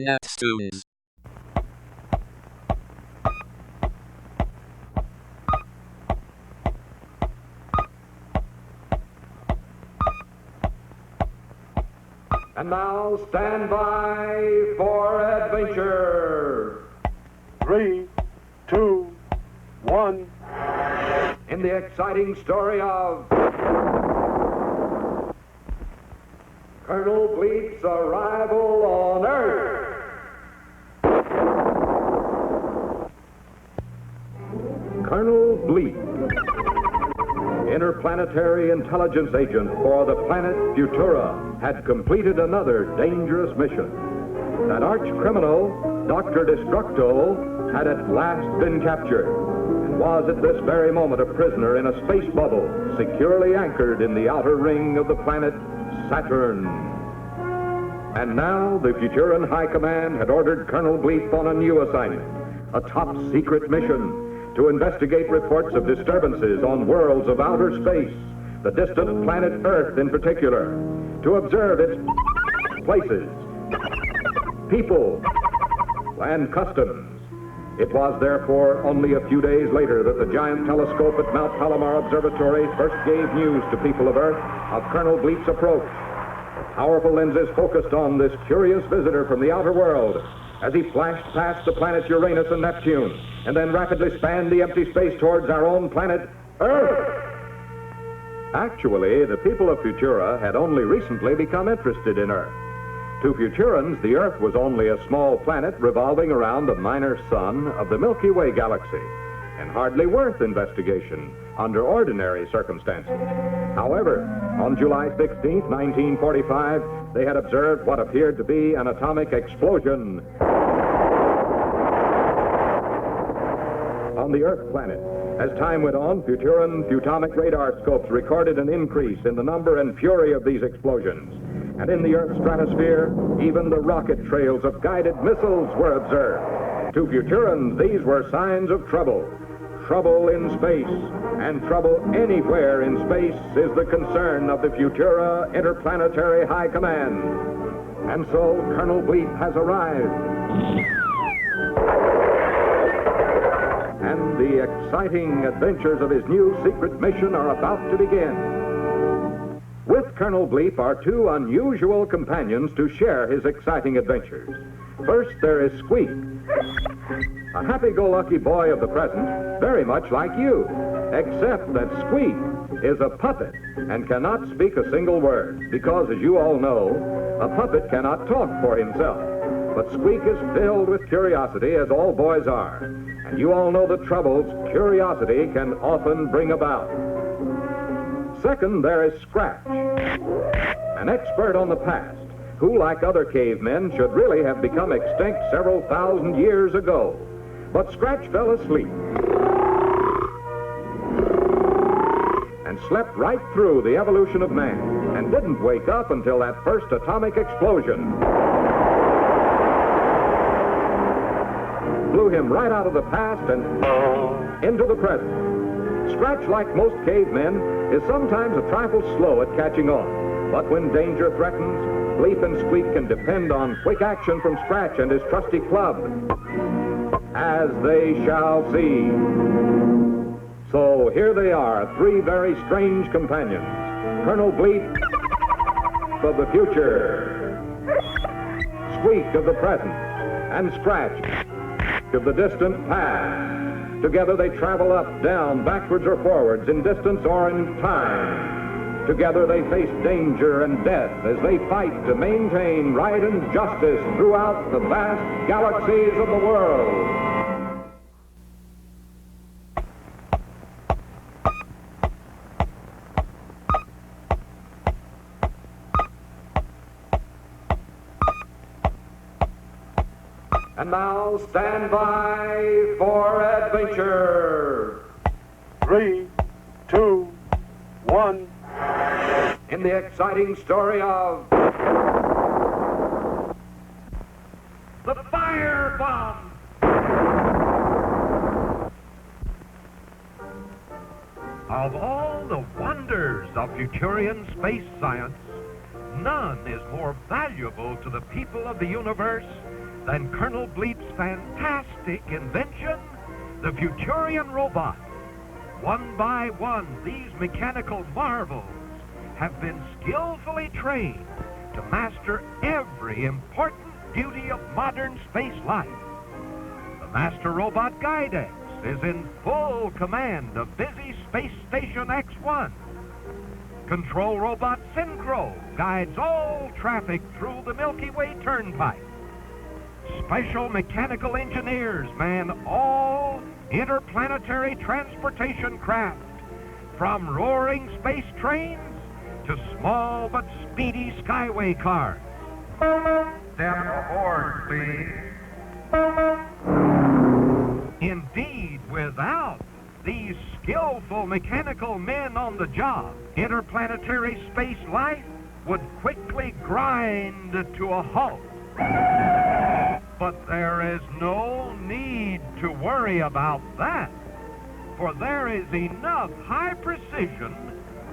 Neptunes. And now stand by for adventure. 3, 2, 1. In the exciting story of Colonel Bleep's arrival on Earth. Colonel Bleep, interplanetary intelligence agent for the planet Futura, had completed another dangerous mission. That arch criminal, Dr. Destructo, had at last been captured and was at this very moment a prisoner in a space bubble securely anchored in the outer ring of the planet Saturn. And now the Futuran High Command had ordered Colonel Bleep on a new assignment, a top secret mission to investigate reports of disturbances on worlds of outer space, the distant planet Earth in particular, to observe its places, people, and customs. It was therefore only a few days later that the giant telescope at Mount Palomar Observatory first gave news to people of Earth of Colonel Bleep's approach. The powerful lenses focused on this curious visitor from the outer world as he flashed past the planets Uranus and Neptune, and then rapidly spanned the empty space towards our own planet, Earth. Actually, the people of Futura had only recently become interested in Earth. To Futurans, the Earth was only a small planet revolving around a minor sun of the Milky Way galaxy, and hardly worth investigation under ordinary circumstances. However, on July 16, 1945, they had observed what appeared to be an atomic explosion on the Earth planet. As time went on, Futuran Futonic radar scopes recorded an increase in the number and fury of these explosions. And in the Earth's stratosphere, even the rocket trails of guided missiles were observed. To Futurans, these were signs of trouble. Trouble in space, and trouble anywhere in space is the concern of the Futura Interplanetary High Command. And so Colonel Bleep has arrived. And the exciting adventures of his new secret mission are about to begin. With Colonel Bleep are two unusual companions to share his exciting adventures. First, there is Squeak, a happy-go-lucky boy of the present, very much like you, except that Squeak is a puppet and cannot speak a single word, because, as you all know, a puppet cannot talk for himself. But Squeak is filled with curiosity, as all boys are, and you all know the troubles curiosity can often bring about. Second, there is Scratch, an expert on the past, who, like other cavemen, should really have become extinct several thousand years ago. But Scratch fell asleep and slept right through the evolution of man and didn't wake up until that first atomic explosion blew him right out of the past and into the present. Scratch, like most cavemen, is sometimes a trifle slow at catching on, but when danger threatens, Bleep and Squeak can depend on quick action from Scratch and his trusty club, as they shall see. So here they are, three very strange companions. Colonel Bleep of the future, Squeak of the present, and Scratch of the distant past. Together they travel up, down, backwards or forwards, in distance or in time. Together they face danger and death as they fight to maintain right and justice throughout the vast galaxies of the world. And now stand by for adventure. 3, 2, 1. In the exciting story of the fire bomb. Of all the wonders of Futurian space science, none is more valuable to the people of the universe than Colonel Bleep's fantastic invention, the Futurian robot. One by one, these mechanical marvels have been skillfully trained to master every important duty of modern space life. The master robot Guidex is in full command of busy Space Station X1. Control robot Synchro guides all traffic through the Milky Way Turnpike. Special mechanical engineers man all interplanetary transportation craft, from roaring space trains to small but speedy skyway cars. Step aboard, please. Indeed, without these skillful mechanical men on the job, interplanetary space life would quickly grind to a halt. But there is no need to worry about that, for there is enough high-precision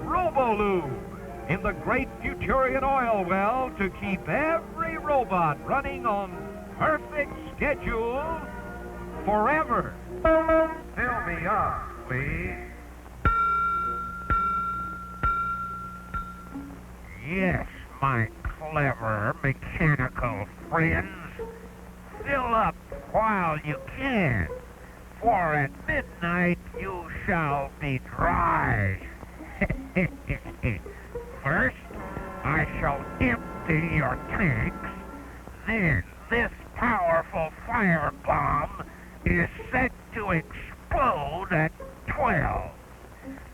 Robolube in the great Futurian oil well to keep every robot running on perfect schedule forever. Fill me up, please. Yes, my clever mechanical friends. Fill up while you can, for at midnight you shall be dry. First, I shall empty your tanks, then this powerful fire bomb is set to explode at 12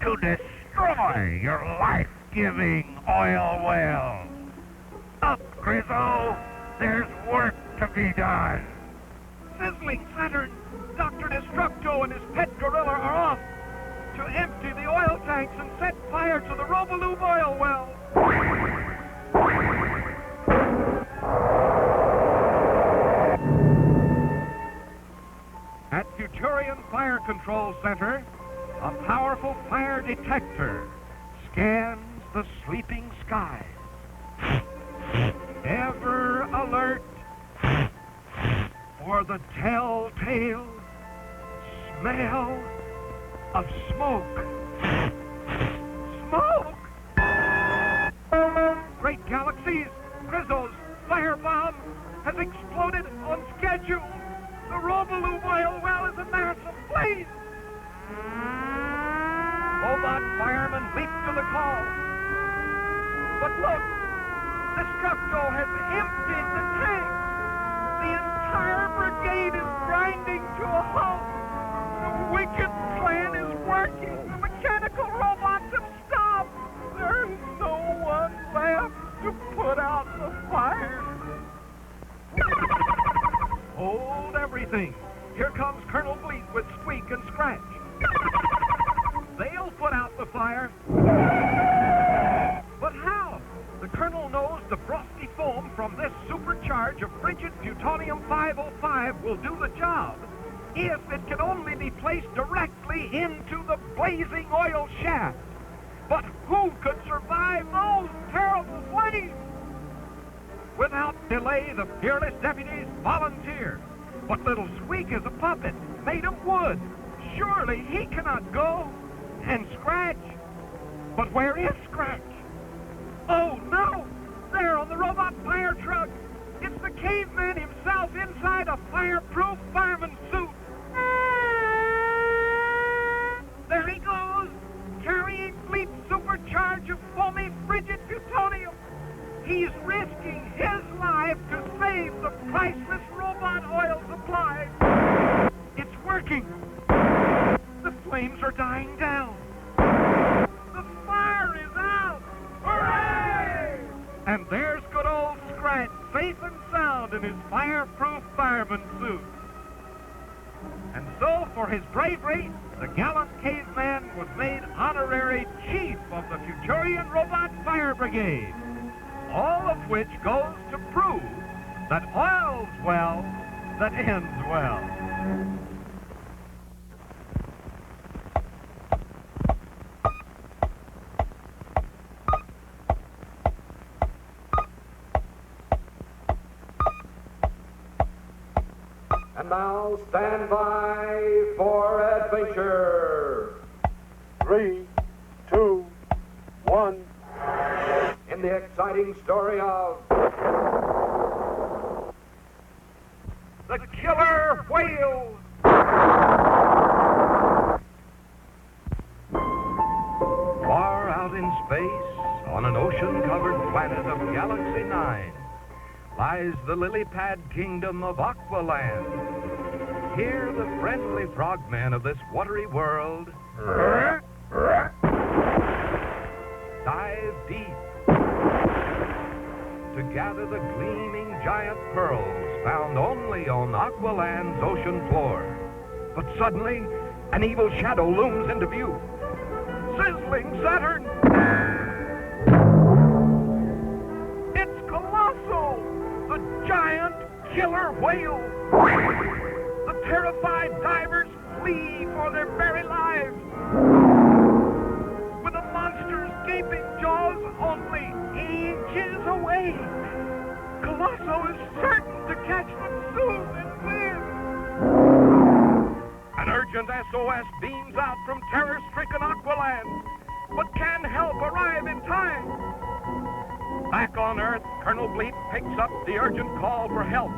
to destroy your life-giving oil wells. Up, Grizzo! There's work to be done. Sizzling Saturn, Dr. Destructo and his pet gorilla are off to empty the oil tanks and set fire to the Robolube oil well. At Futurian Fire Control Center, a powerful fire detector scans the sleeping skies. Ever alert for the telltale smell of smoke. Smoke! Great galaxies, Grizzo's firebomb has exploded on schedule. The Robolube oil well is a mass of blaze. Robot firemen leap to the call. But look, Destructo has emptied the tanks. The entire brigade is grinding to a halt. The wicked plan is working. The mechanical robots have stopped. There is no one left to put out the fire. Hold everything. Here comes Colonel Bleep with Squeak and Scratch. They'll put out the fire. But how? The Colonel knows the frosty foam from this supercharge of frigid plutonium 505 will do the job if it can only be placed directly into the blazing oil shaft. But who could survive those terrible flames? Without delay, the fearless deputies volunteer. But little Squeak is a puppet made of wood. Surely he cannot go. And Scratch? But where is Scratch? Oh, no! There on the robot fire truck! It's the caveman himself inside a fireproof fireman suit! There he goes, carrying Bleep's supercharge of foamy frigid plutonium! He's risking his life to save the priceless robot oil supply! It's working! The flames are dying down! The fire is out! Hooray! And there's good old Scratch, safe and sound in his fireproof fireman suit. And so, for his bravery, the gallant caveman was made honorary chief of the Futurian Robot Fire Brigade. All of which goes to prove that oil's well that ends well. And now stand by for adventure. 3, 2, 1. In the exciting story of The killer whale! Far out in space, on an ocean-covered planet of Galaxy 9, lies the lily-pad kingdom of Aqualand. Here the friendly frogmen of this watery world dive deep to gather the gleaming giant pearls found only on Aqualand's ocean floor. But suddenly, an evil shadow looms into view. Sizzling Saturn! It's Colosso, the giant killer whale! The terrified divers flee for their very lives. With the monster's gaping jaws only inches away, Colosso is certain to catch them soon and win. An urgent SOS beams out from terror-stricken Aqualand, but can help arrive in time. Back on Earth, Colonel Bleep picks up the urgent call for help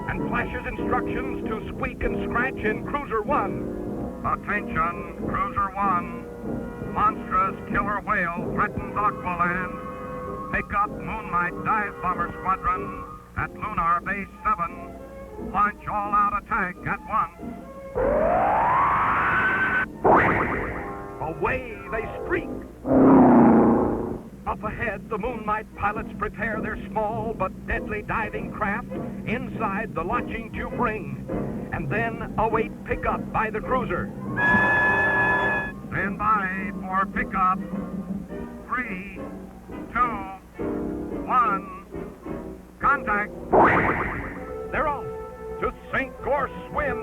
and flashes instructions to Squeak and Scratch in Cruiser 1. Attention, Cruiser 1. Monstrous killer whale threatens Aqualand. Pick up Moonlight Dive Bomber Squadron at Lunar Base 7. Launch all-out attack at once. Away they streak. Up ahead, the Moonlight pilots prepare their small but deadly diving craft inside the launching tube ring, and then await pickup by the cruiser. Stand by for pickup. 3, 2, 1. Contact. They're off to sink or swim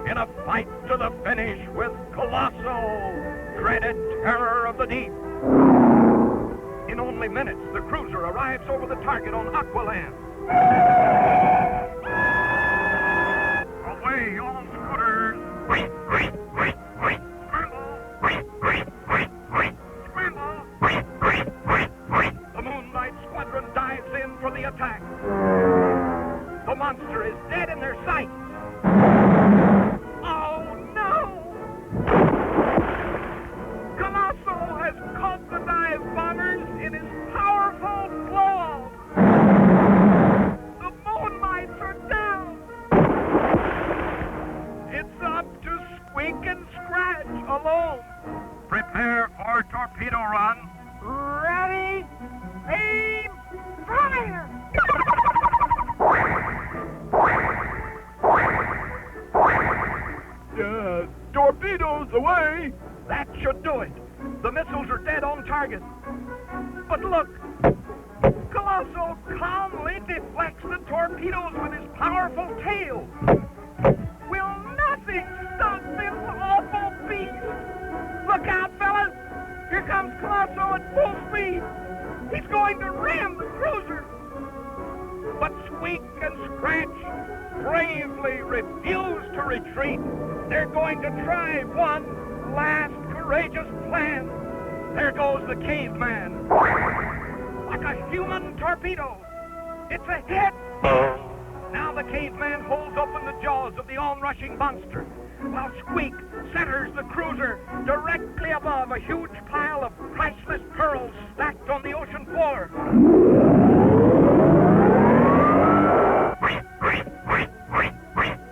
in a fight to the finish with Colosso, dreaded terror of the deep. In only minutes, the cruiser arrives over the target on Aqualand. Away, all scooters! Scramble! The Moonlight Squadron dives in for the attack. The monster is dead in their sight. Oh no! Colosso has caught the dive bombers in his powerful claws. The Moonlights are down. It's up to Squeak and Scratch alone. Prepare for torpedo run. Ready, aim, fire! Torpedoes away! That should do it. The missiles are dead on target. But look, Colosso calmly deflects the torpedoes with his powerful tail. Will nothing stop this awful beast? Look out, fellas! Here comes Colosso at full speed. He's going to ram the cruiser. But Squeak and Scratch bravely refuse to retreat. They're going to try one last courageous plan. There goes the caveman. Like a human torpedo. It's a hit. Now the caveman holds open the jaws of the onrushing monster, while Squeak centers the cruiser directly above a huge pile of priceless pearls stacked on the ocean floor.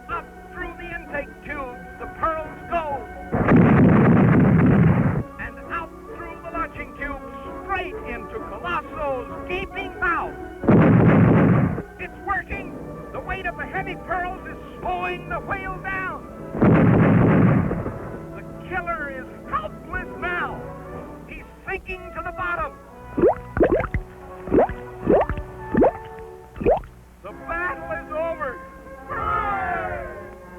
Up through the intake tubes, the pearls go. And out through the launching tubes, straight into Colosso's gaping mouth. It's working! The weight of the heavy pearls is slowing the whale down. The killer is helpless now. He's sinking to the bottom. The battle is over. Hooray!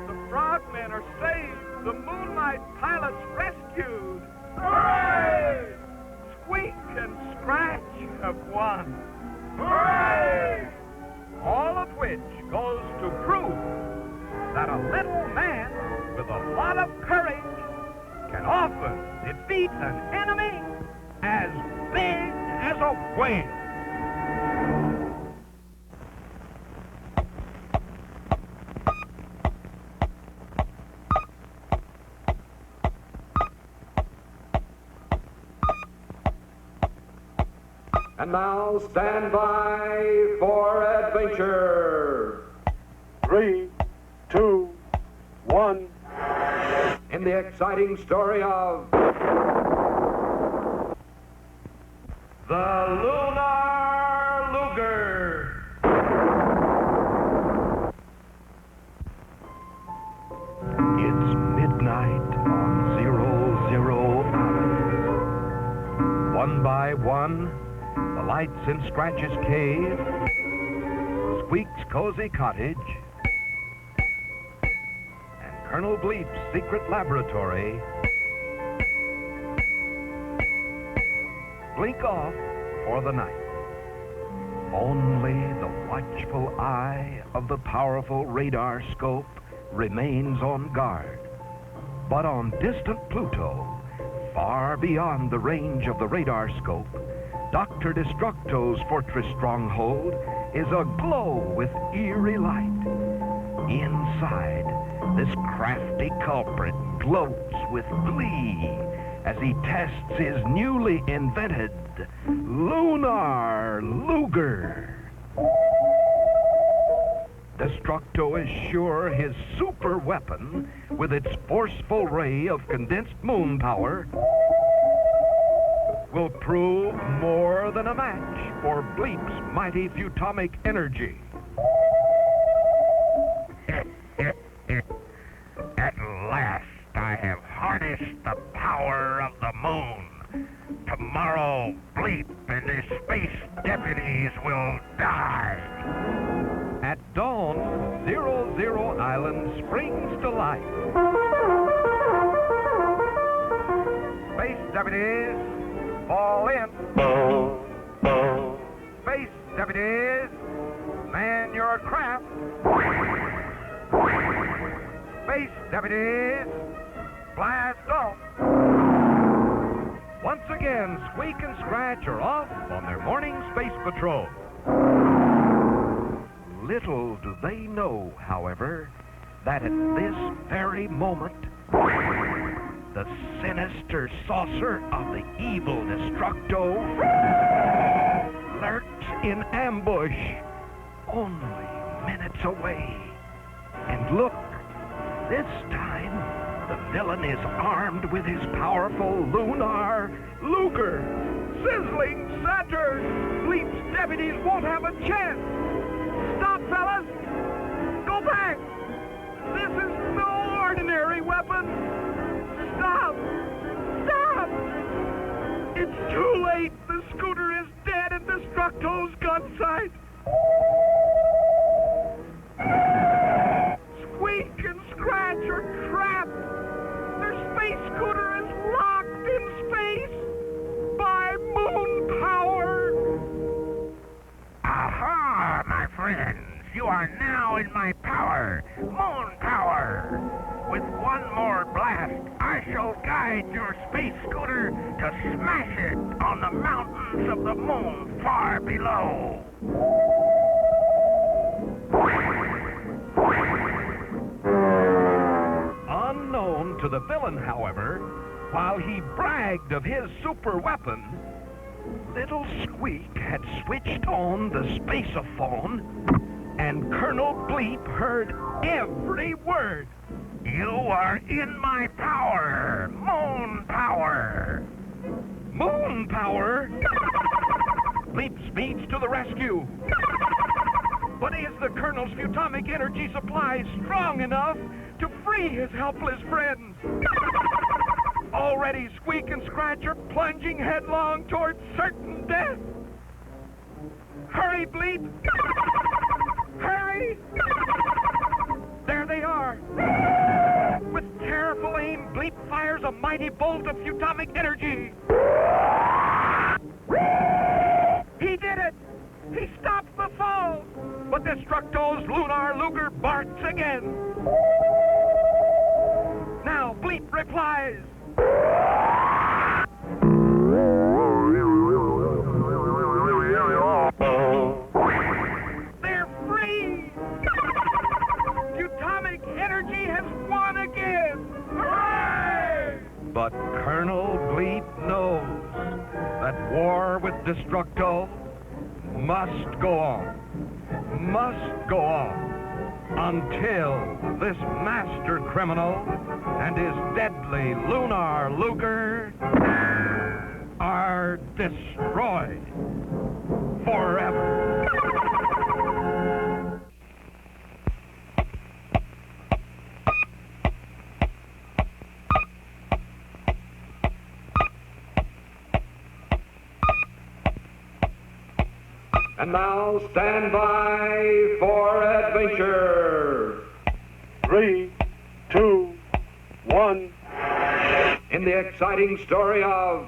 The frogmen are saved. The Moonlight pilots rescued. Hooray! Squeak and Scratch have won. Hooray! All of which goes to prove that a little man with a lot of courage can often defeat an enemy as big as a whale. And now stand by for adventure. 3, 2, 1. In the exciting story of The Lunar Luger. It's midnight on 00 Island. One by one, the lights in Scratch's cave, Squeak's cozy cottage, and Colonel Bleep's secret laboratory blink off for the night. Only the watchful eye of the powerful radar scope remains on guard. But on distant Pluto, far beyond the range of the radar scope, Dr. Destructo's fortress stronghold is aglow with eerie light. Inside, this crafty culprit gloats with glee as he tests his newly invented Lunar Luger. Destructo is sure his super weapon, with its forceful ray of condensed moon power, will prove more than a match for Bleep's mighty futomic energy. At last, I have harnessed the power of the moon. Tomorrow, Bleep and his space deputies will die. At dawn, 00 Island springs to life. Space deputies, fall in. Space deputies, man your craft. Space deputies, blast off. Once again, Squeak and Scratch are off on their morning space patrol. Little do they know, however, that at this very moment, the sinister saucer of the evil Destructo lurks in ambush, only minutes away. And look, this time, the villain is armed with his powerful Lunar Luger. Sizzling Saturn! Bleep's deputies won't have a chance. Stop, fellas! Go back! This is no ordinary weapon! Stop! Stop! It's too late! The scooter is dead at Destructo's gun sight! Squeak and Scratch are trapped! Their space scooter is locked in space by moon power! Aha, my friends! You are now in my power, moon power! With one more blast, I shall guide your space scooter to smash it on the mountains of the moon far below. Unknown to the villain, however, while he bragged of his super weapon, little Squeak had switched on the spaceophone, and Colonel Bleep heard every word. You are in my power, moon power. Moon power? Bleep speeds to the rescue. But is the Colonel's futomic energy supply strong enough to free his helpless friends? Already Squeak and Scratch are plunging headlong towards certain death. Hurry, Bleep! Hurry! There they are. With careful aim, Bleep fires a mighty bolt of futomic energy. He did it! He stopped the fall! But Destructo's Lunar Luger barks again. Now Bleep replies. They're free! Atomic energy has won again! Hooray! But Colonel Bleep knows that war with Destructo must go on. Must go on until this master criminal and his deadly lunar Luger are destroyed forever. And now stand by for adventure. 3, 2, 1. In the exciting story of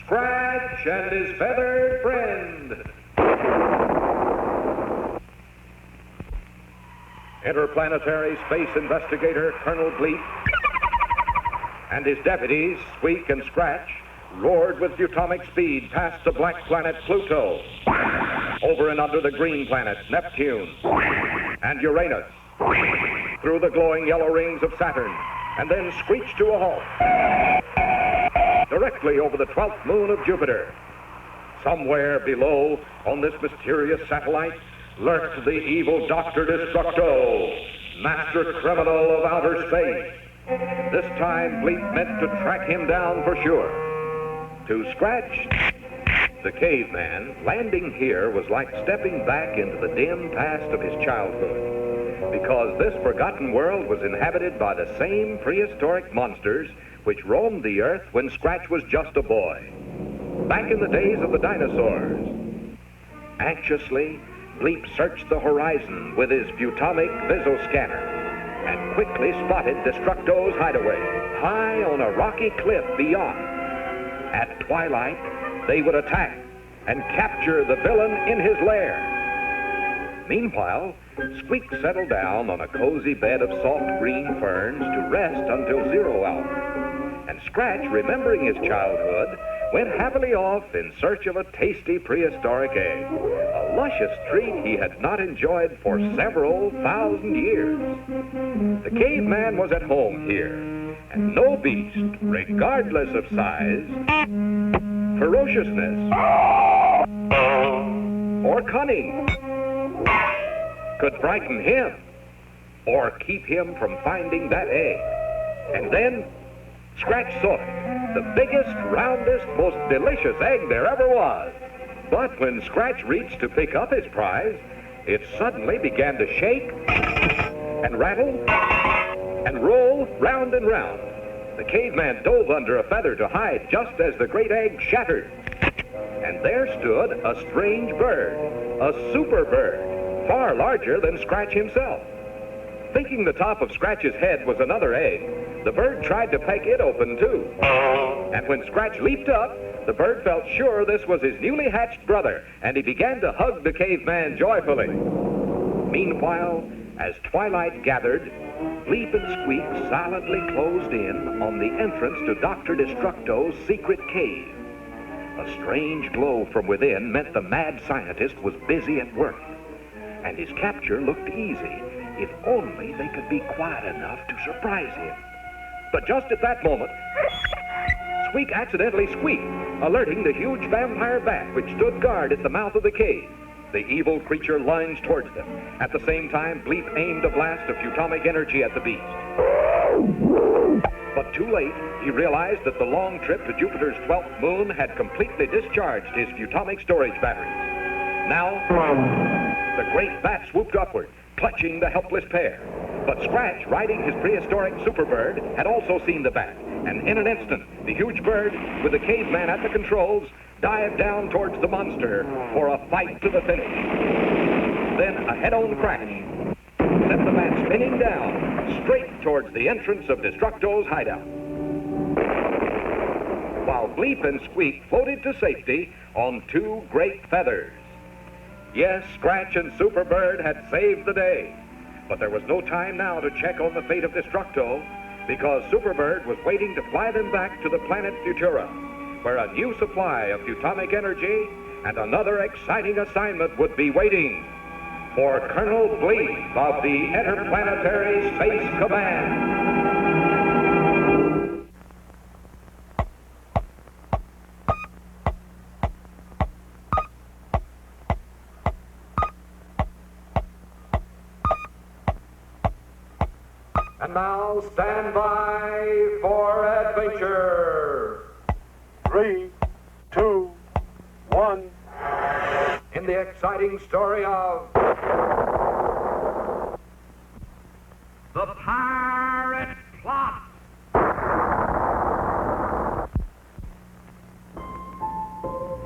Scratch and his feathered friend. Interplanetary space investigator Colonel Bleep and his deputies, Squeak and Scratch, roared with atomic speed past the black planet Pluto, over and under the green planets Neptune and Uranus, through the glowing yellow rings of Saturn, and then screeched to a halt, directly over the 12th moon of Jupiter. Somewhere below, on this mysterious satellite, lurked the evil Dr. Destructo, master criminal of outer space. This time, Bleep meant to track him down for sure. To Scratch, the caveman, landing here was like stepping back into the dim past of his childhood, because this forgotten world was inhabited by the same prehistoric monsters which roamed the earth when Scratch was just a boy, back in the days of the dinosaurs. Anxiously, Bleep searched the horizon with his Butomic Visoscanner and quickly spotted Destructo's hideaway, high on a rocky cliff beyond. At twilight, they would attack and capture the villain in his lair. Meanwhile, Squeak settled down on a cozy bed of soft green ferns to rest until 0 hour. And Scratch, remembering his childhood, went happily off in search of a tasty prehistoric egg, a luscious treat he had not enjoyed for several thousand years. The caveman was at home here, and no beast, regardless of size, ferociousness, or cunning, could frighten him or keep him from finding that egg. And then Scratch saw it, the biggest, roundest, most delicious egg there ever was. But when Scratch reached to pick up his prize, it suddenly began to shake and rattle and roll round and round. The caveman dove under a feather to hide just as the great egg shattered. And there stood a strange bird, a super bird, far larger than Scratch himself. Thinking the top of Scratch's head was another egg, the bird tried to peck it open too. And when Scratch leaped up, the bird felt sure this was his newly hatched brother, and he began to hug the caveman joyfully. Meanwhile, as twilight gathered, Bleep and Squeak silently closed in on the entrance to Dr. Destructo's secret cave. A strange glow from within meant the mad scientist was busy at work, and his capture looked easy if only they could be quiet enough to surprise him. But just at that moment, Squeak accidentally squeaked, alerting the huge vampire bat which stood guard at the mouth of the cave. The evil creature lunged towards them. At the same time, Bleep aimed a blast of Butomic energy at the beast. But too late, he realized that the long trip to Jupiter's 12th moon had completely discharged his Butomic storage batteries. Now, the great bat swooped upward, clutching the helpless pair. But Scratch, riding his prehistoric superbird, had also seen the bat, and in an instant, the huge bird, with the caveman at the controls, dived down towards the monster for a fight to the finish. Then a head-on crash sent the bat spinning down, straight towards the entrance of Destructo's hideout. While Bleep and Squeak floated to safety on two great feathers. Yes, Scratch and Superbird had saved the day. But there was no time now to check on the fate of Destructo, because Superbird was waiting to fly them back to the planet Futura, where a new supply of Futonic energy and another exciting assignment would be waiting for Colonel Bleep of the Interplanetary Space Command. And now stand by for adventure. 3, 2, 1. In the exciting story of The Pirate Plot.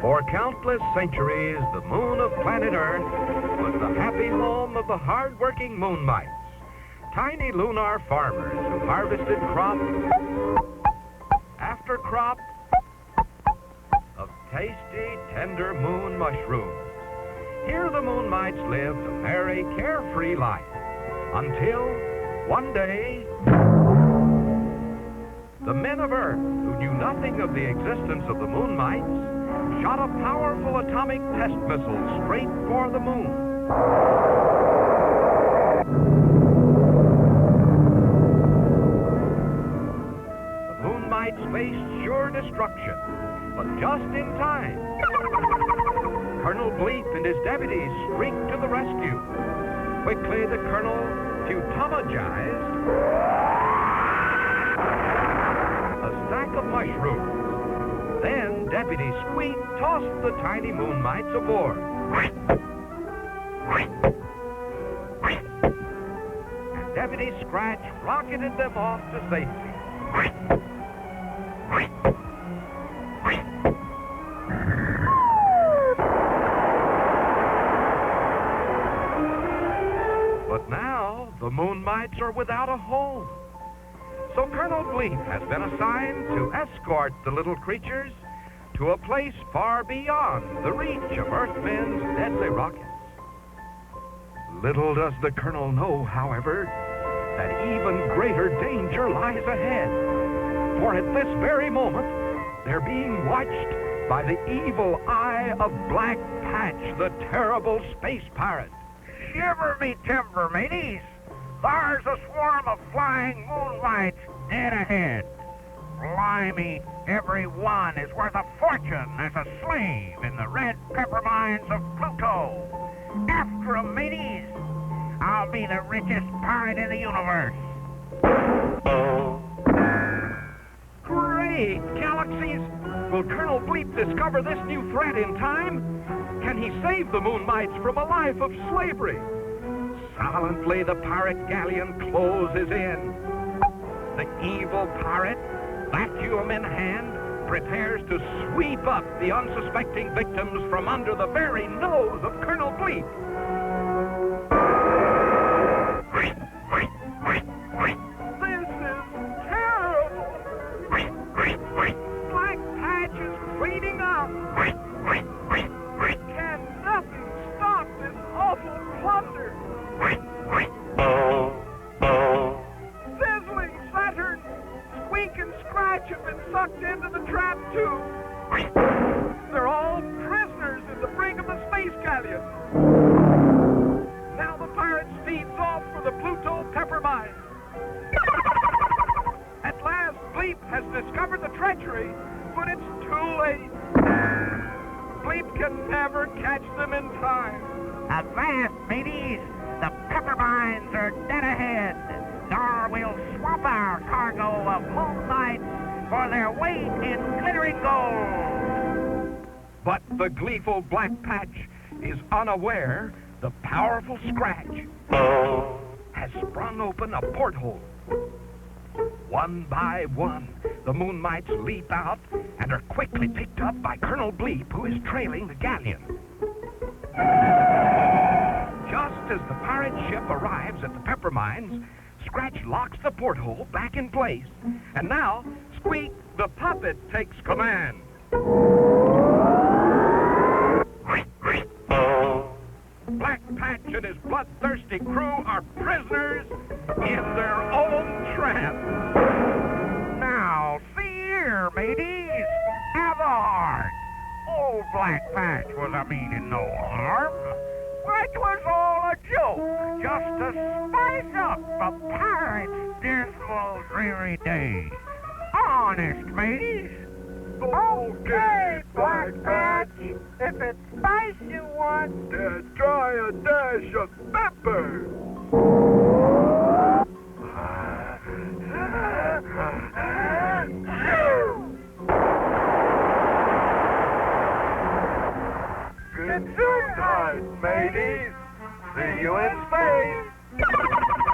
For countless centuries, the moon of planet Earth was the happy home of the hard-working moon mites, tiny lunar farmers who harvested crop after crop of tasty, tender moon mushrooms. Here the moon mites lived a very carefree life until one day the men of Earth, who knew nothing of the existence of the moon mites, shot a powerful atomic test missile straight for the moon. The moon mites faced sure destruction, but just in time. Colonel Bleep and his deputies streaked to the rescue. Quickly, the colonel futomagized a stack of mushrooms. Then Deputy Squeak tossed the tiny moon mites aboard. And Deputy Scratch rocketed them off to safety. But now the moon mites are without a home. So Colonel Bleep has been assigned to escort the little creatures to a place far beyond the reach of Earthmen's deadly rockets. Little does the Colonel know, however, that even greater danger lies ahead. For at this very moment, they're being watched by the evil eye of Black Patch, the terrible space pirate. Shiver me timber, mateys. There's a swarm of flying moonlights dead ahead. Blimey, every one is worth a fortune as a slave in the red pepper mines of Pluto. After 'em, mateys. I'll be the richest pirate in the universe. Great galaxies! Will Colonel Bleep discover this new threat in time? Can he save the moon mites from a life of slavery? Silently, the pirate galleon closes in. The evil pirate, vacuum in hand, prepares to sweep up the unsuspecting victims from under the very nose of Colonel Bleep. This is terrible! Black Patch is bleeding out. Can nothing stop this awful plunder? Sizzling Saturn! Squeak and Scratch have been sucked into the trap, too. They're all prisoners in the brig of the space galleon. Now the pirate speeds off for the Pluto pepper mine. At last, Bleep has discovered the treachery, but it's too late. Bleep can never catch them in time. At last, mateys, the pepper mines are dead ahead. Nor we'll swap our cargo of moonlights for their weight in glittering gold. But the gleeful Black Patch is unaware the powerful Scratch has sprung open a porthole. One by one, the moon mites leap out and are quickly picked up by Colonel Bleep, who is trailing the galleon. Just as the pirate ship arrives at the pepper mines, Scratch locks the porthole back in place. And now, Squeak, the puppet, takes command. Patch and his bloodthirsty crew are prisoners in their own trap. Now, see here, mateys. Have a heart. Old Black Patch was a meaning no harm. It was all a joke, just to spice up a pirate's dismal, dreary day. Honest, mateys. Okay, Black Patch. If it's spice you want, Then try a dash of pepper. Good night, mateys. See you in space.